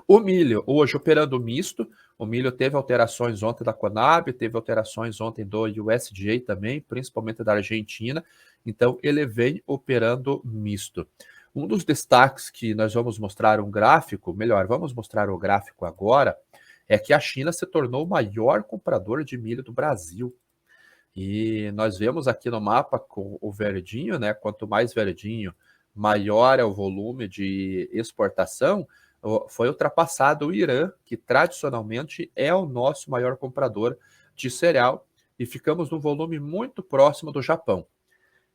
O milho, hoje operando misto, o milho teve alterações ontem da Conab, teve alterações ontem do USDA também, principalmente da Argentina, então ele vem operando misto. Um dos destaques que nós vamos mostrar um gráfico, melhor, vamos mostrar o gráfico agora, é que a China se tornou o maior comprador de milho do Brasil. E nós vemos aqui no mapa com o verdinho, né? Quanto mais verdinho, maior é o volume de exportação. Foi ultrapassado o Irã, que tradicionalmente é o nosso maior comprador de cereal, e ficamos num volume muito próximo do Japão.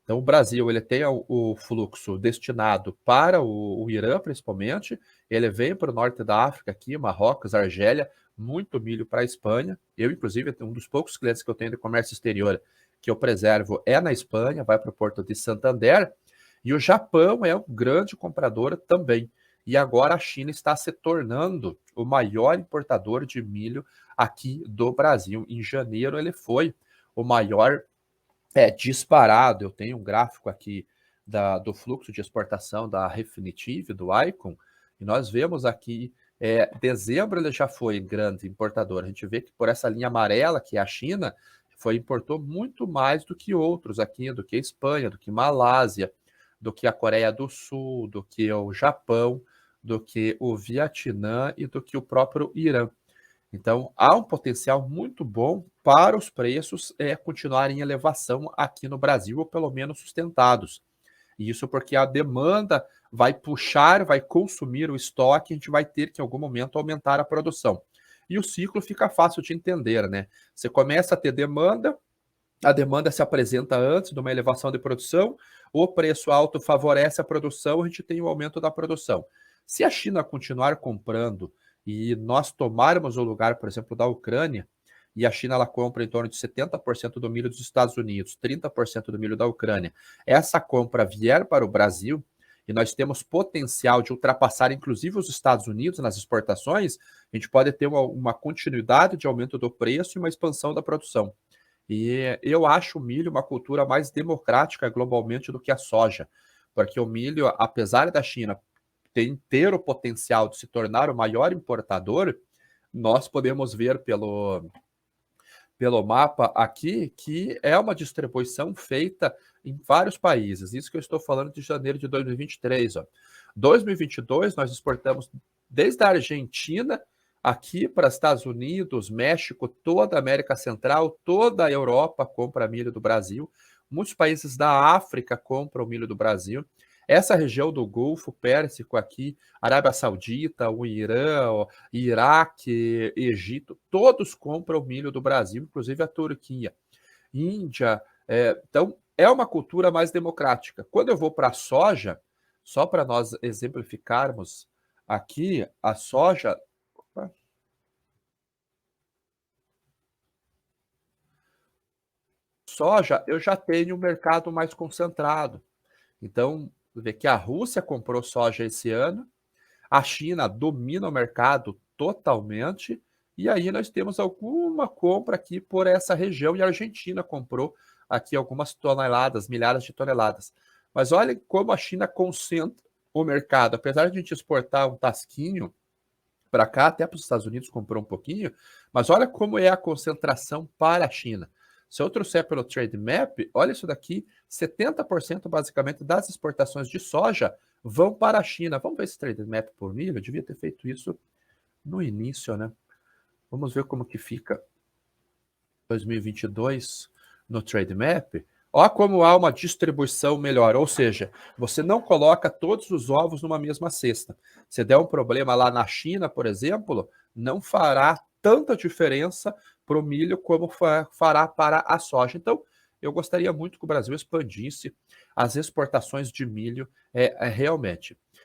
Então, o Brasil ele tem o fluxo destinado para o Irã, principalmente. Ele vem para o norte da África, aqui, Marrocos, Argélia, muito milho para a Espanha. Eu, inclusive, um dos poucos clientes que eu tenho de comércio exterior que eu preservo é na Espanha, vai para o Porto de Santander. E o Japão é um grande comprador também. E agora a China está se tornando o maior importador de milho aqui do Brasil. Em janeiro, ele foi o maior disparado. Eu tenho um gráfico aqui do fluxo de exportação da Refinitiv, do Icon, e nós vemos aqui, dezembro ele já foi grande importador. A gente vê que por essa linha amarela, que é a China, importou muito mais do que outros aqui, do que a Espanha, do que Malásia, do que a Coreia do Sul, do que o Japão, do que o Vietnã e do que o próprio Irã. Então, há um potencial muito bom para os preços continuarem em elevação aqui no Brasil, ou pelo menos sustentados. E isso porque a demanda vai puxar, vai consumir o estoque, a gente vai ter que, em algum momento, aumentar a produção. E o ciclo fica fácil de entender, né? Você começa a ter demanda, a demanda se apresenta antes de uma elevação de produção, o preço alto favorece a produção, a gente tem o aumento da produção. Se a China continuar comprando e nós tomarmos o lugar, por exemplo, da Ucrânia, e a China ela compra em torno de 70% do milho dos Estados Unidos, 30% do milho da Ucrânia, essa compra vier para o Brasil, e nós temos potencial de ultrapassar inclusive os Estados Unidos nas exportações, a gente pode ter uma continuidade de aumento do preço e uma expansão da produção. E eu acho o milho uma cultura mais democrática globalmente do que a soja, porque o milho, apesar da China ter o potencial de se tornar o maior importador, nós podemos ver pelo mapa aqui que é uma distribuição feita em vários países. Isso que eu estou falando de janeiro de 2023. Ó. 2022, nós exportamos desde a Argentina aqui para Estados Unidos, México, toda a América Central, toda a Europa compra milho do Brasil. Muitos países da África compram milho do Brasil. Essa região do Golfo Pérsico aqui, Arábia Saudita, o Irã, o Iraque, Egito, todos compram milho do Brasil, inclusive a Turquia, Índia. Então, é uma cultura mais democrática. Quando eu vou para a soja, só para nós exemplificarmos aqui, a soja. Opa, soja, eu já tenho um mercado mais concentrado. Então, vê que a Rússia comprou soja esse ano, a China domina o mercado totalmente, e aí nós temos alguma compra aqui por essa região, e a Argentina comprou aqui algumas toneladas, milhares de toneladas. Mas olha como a China concentra o mercado. Apesar de a gente exportar um tasquinho para cá, até para os Estados Unidos comprou um pouquinho, mas olha como é a concentração para a China. Se eu trouxer pelo Trade Map, olha isso daqui, 70% basicamente das exportações de soja vão para a China. Vamos ver esse Trade Map por milho? Eu devia ter feito isso no início, né? Vamos ver como que fica 2022 no Trade Map. Olha como há uma distribuição melhor, ou seja, você não coloca todos os ovos numa mesma cesta. Se der um problema lá na China, por exemplo, não fará tanta diferença para o milho como fará para a soja. Então, eu gostaria muito que o Brasil expandisse as exportações de milho realmente.